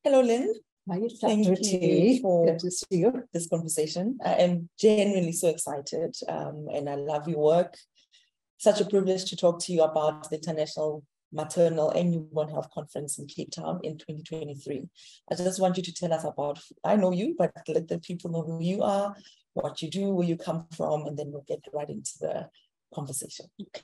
Hello, Lynn. Hi, Thank Dr. T. you for Good to see you. this conversation. I am genuinely so excited, and I love your work. Such a privilege to talk to you about the International Maternal and Newborn Health Conference in Cape Town in 2023. I just want you to tell us about, I know you, but let the people know who you are, what you do, where you come from, and then we'll get right into the conversation. Okay.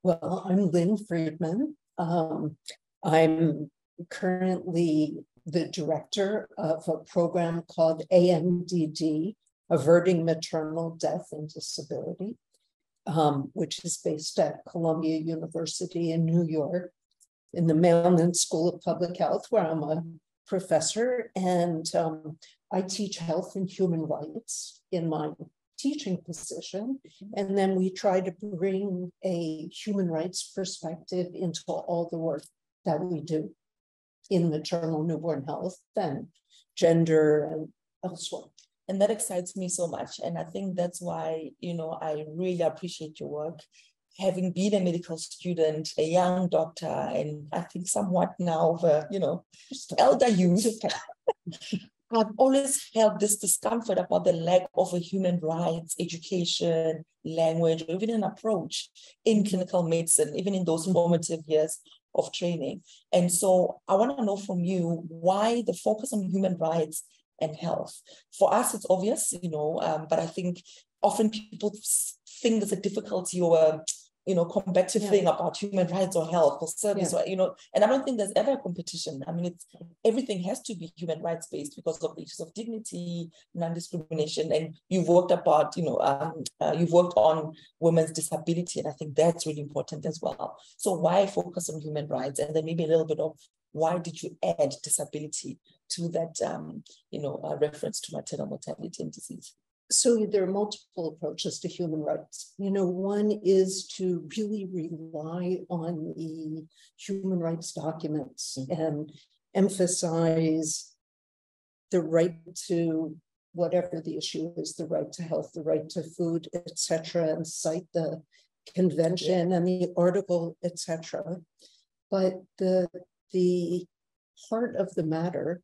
Well, I'm Lynn Freedman. I'm currently the director of a program called AMDD, Averting Maternal Death and Disability, which is based at Columbia University in New York in the Mailman School of Public Health, where I'm a professor, and I teach health and human rights in my teaching position. And then we try to bring a human rights perspective into all the work that we do in maternal newborn health and gender and elsewhere. And that excites me so much. And I think that's why, I really appreciate your work. Having been a medical student, a young doctor, and I think somewhat now of elder youth, I've always felt this discomfort about the lack of a human rights education, language, or even an approach in clinical medicine, even in those formative years of training. And so I want to know from you why the focus on human rights and health. For us, it's obvious, but I think often people think there's a difficulty or combative thing about human rights or health or service, or, and I don't think there's ever a competition. I mean, everything has to be human rights based because of the issues of dignity, non-discrimination, and you've worked on women's disability, and I think that's really important as well. So why focus on human rights? And then maybe a little bit of why did you add disability to that, reference to maternal mortality and disease? So there are multiple approaches to human rights. One is to really rely on the human rights documents and emphasize the right to whatever the issue is, the right to health, the right to food, etc., and cite the convention and the article, etc. But the heart of the matter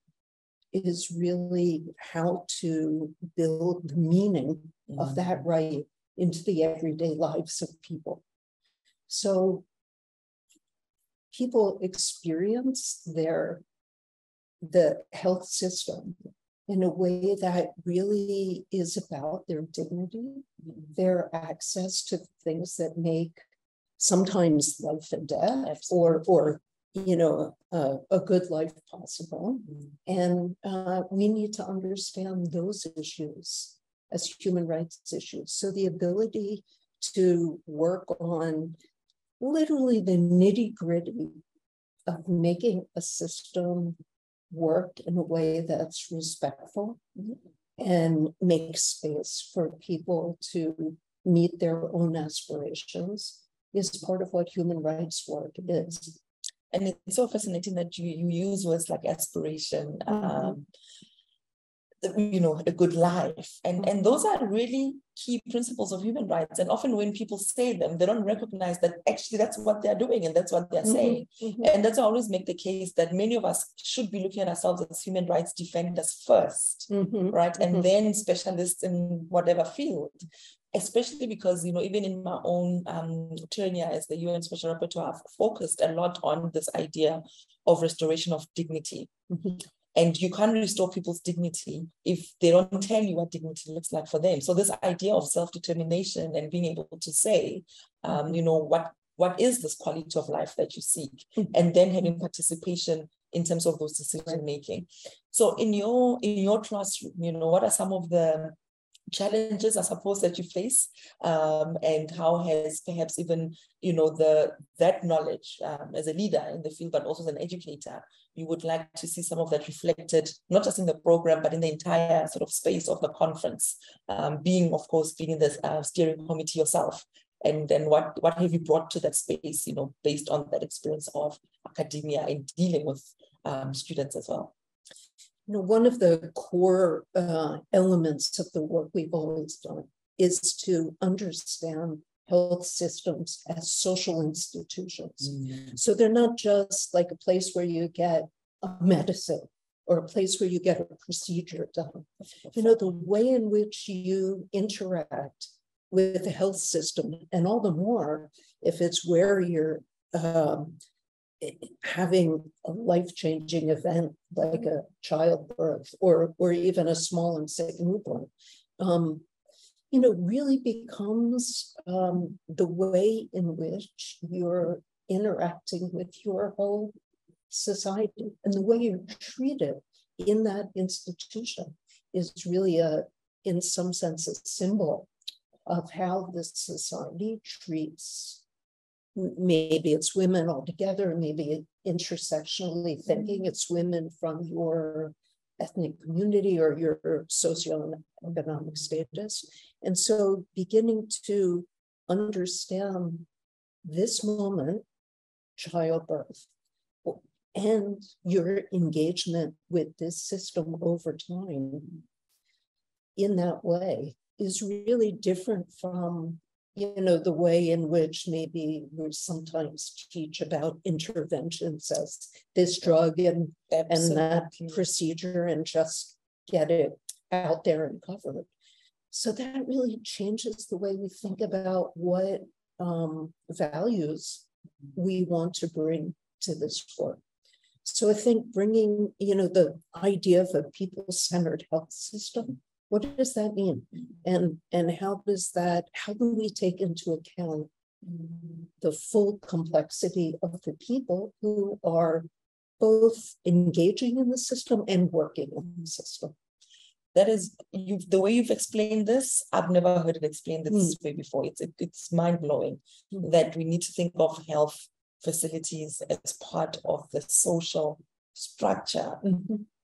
is really how to build the meaning of that right into the everyday lives of people. So people experience the health system in a way that really is about their dignity, their access to things that make sometimes life and death or a good life possible. And we need to understand those issues as human rights issues. So the ability to work on literally the nitty-gritty of making a system work in a way that's respectful and make space for people to meet their own aspirations is part of what human rights work is. And it's so fascinating that you use words like aspiration, a good life. And those are really key principles of human rights. And often when people say them, they don't recognize that actually that's what they're doing and that's what they're saying. And that's why I always make the case that many of us should be looking at ourselves as human rights defenders first, right? And then specialists in whatever field. Especially because, even in my own tenure as the UN Special Rapporteur, I've focused a lot on this idea of restoration of dignity. And you can't restore people's dignity if they don't tell you what dignity looks like for them. So this idea of self-determination and being able to say, what is this quality of life that you seek? And then having participation in terms of those decision making. So in your classroom, what are some of the challenges, I suppose, that you face, and how has perhaps even, that knowledge as a leader in the field, but also as an educator, you would like to see some of that reflected, not just in the program, but in the entire sort of space of the conference, being in the steering committee yourself. And then what have you brought to that space, based on that experience of academia and dealing with students as well? One of the core elements of the work we've always done is to understand health systems as social institutions. So they're not just like a place where you get a medicine or a place where you get a procedure done. You know, the way in which you interact with the health system, and all the more if it's where you're having a life-changing event like a childbirth or even a small and sick newborn, you know, really becomes the way in which you're interacting with your whole society, and the way you're treated in that institution is really in some sense, a symbol of how this society treats, maybe it's women altogether, maybe intersectionally thinking it's women from your ethnic community or your socioeconomic status. And so beginning to understand this moment, childbirth, and your engagement with this system over time in that way is really different from, you know, the way in which maybe we sometimes teach about interventions as this drug and that procedure and just get it out there and covered. So that really changes the way we think about what values we want to bring to this work. So I think bringing, you know, the idea of a people-centered health system, what does that mean? And how do we take into account the full complexity of the people who are both engaging in the system and working in the system? That is, the way you've explained this, I've never heard it explained this way before. It's mind-blowing that we need to think of health facilities as part of the social structure.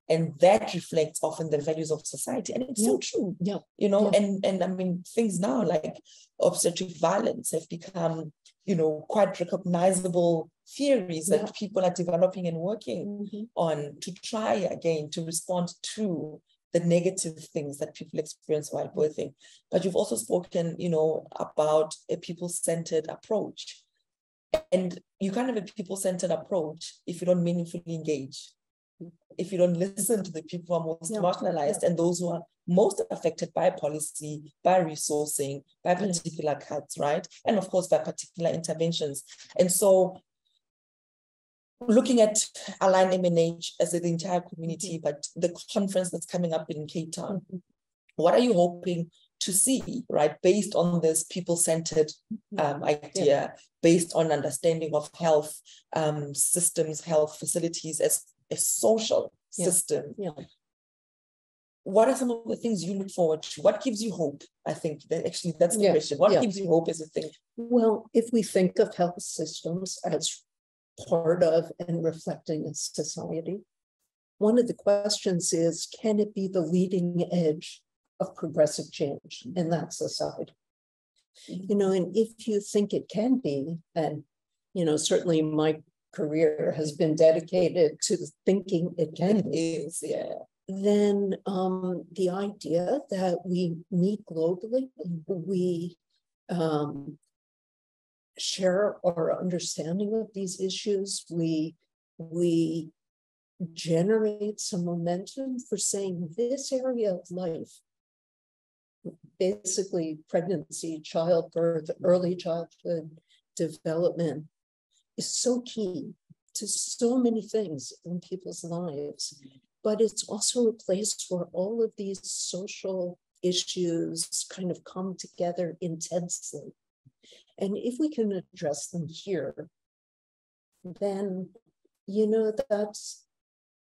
And that reflects often the values of society. And it's so true, you know, and I mean, things now like obstetric violence have become, you know, quite recognizable theories that people are developing and working on to try again to respond to the negative things that people experience while birthing. But you've also spoken, you know, about a people-centered approach. And you can't have a people-centered approach if you don't meaningfully engage, if you don't listen to the people who are most marginalized and those who are most affected by policy, by resourcing, by particular cuts, right? And of course, by particular interventions. And so looking at Align MNH as the entire community, but the conference that's coming up in Cape Town, what are you hoping to see, right, based on this people-centered idea, based on understanding of health systems, health facilities as a social system? What are some of the things you look forward to? What gives you hope? I think that actually that's the question. What gives you hope as a thing? Well, if we think of health systems as part of and reflecting a society, one of the questions is, can it be the leading edge of progressive change in that society? You know, and if you think it can be, and, you know, certainly my career has been dedicated to thinking it can be, then the idea that we meet globally, we share our understanding of these issues, we generate some momentum for saying this area of life, basically pregnancy, childbirth, early childhood development, is so key to so many things in people's lives. But it's also a place where all of these social issues kind of come together intensely. And if we can address them here, then, you know, that's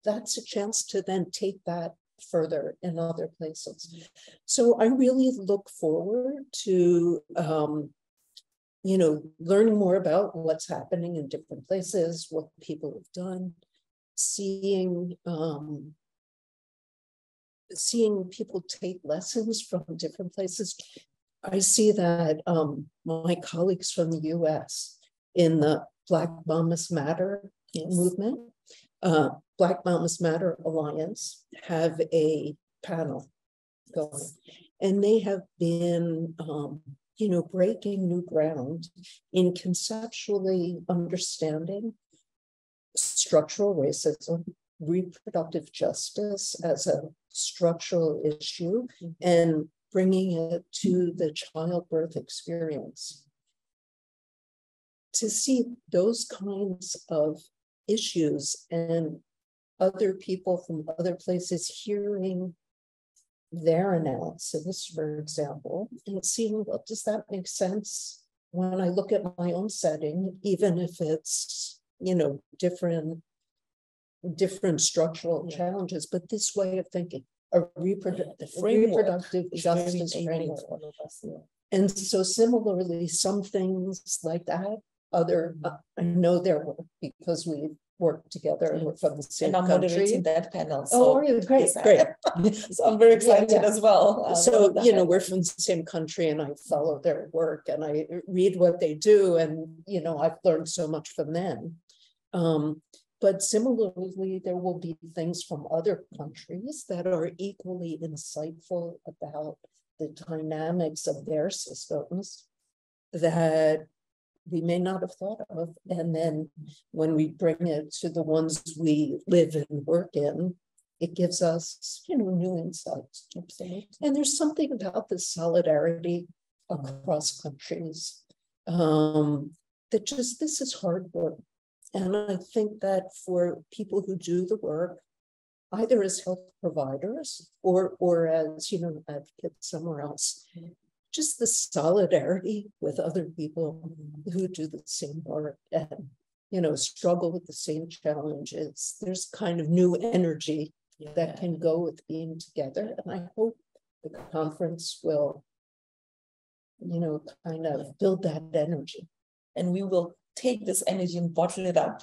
a chance to then take that further in other places. So I really look forward to, you know, learning more about what's happening in different places, what people have done, seeing people take lessons from different places. I see that my colleagues from the US in the Black Mamas Matter movement, Black Mamas Matter Alliance, have a panel going, and they have been you know, breaking new ground in conceptually understanding structural racism reproductive justice as a structural issue and bringing it to the childbirth experience. To see those kinds of issues and other people from other places hearing their analysis, for example, and seeing, well, does that make sense when I look at my own setting, even if it's, you know, different structural challenges, but this way of thinking, a reproductive justice framework. And so similarly, some things like that, I know their work because we work together and we're from the same country. And I'm moderating that panel. So great. So I'm very excited as well. So, you know, we're from the same country and I follow their work and I read what they do. And, you know, I've learned so much from them. But similarly, there will be things from other countries that are equally insightful about the dynamics of their systems that we may not have thought of. And then when we bring it to the ones we live and work in, it gives us, you know, new insights. Absolutely. And there's something about the solidarity across countries that just, this is hard work. And I think that for people who do the work, either as health providers or as, you know, advocates somewhere else, just the solidarity with other people who do the same work and, you know, struggle with the same challenges. There's kind of new energy that can go with being together. And I hope the conference will, you know, kind of build that energy. And we will take this energy and bottle it up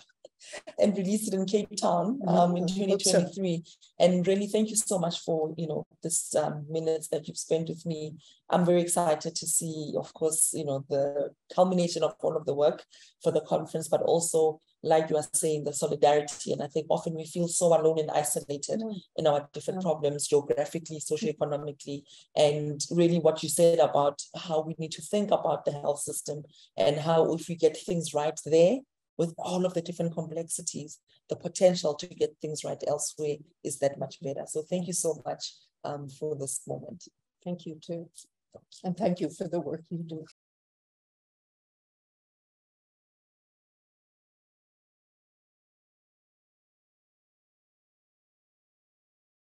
and release it in Cape Town in 2023. And really, thank you so much for, you know, this minutes that you've spent with me. I'm very excited to see, of course, you know, the culmination of all of the work for the conference, but also, like you are saying, the solidarity. And I think often we feel so alone and isolated in our different problems, geographically, socioeconomically, and really what you said about how we need to think about the health system and how if we get things right there, with all of the different complexities, the potential to get things right elsewhere is that much better. So thank you so much for this moment. Thank you too. And thank you for the work you do.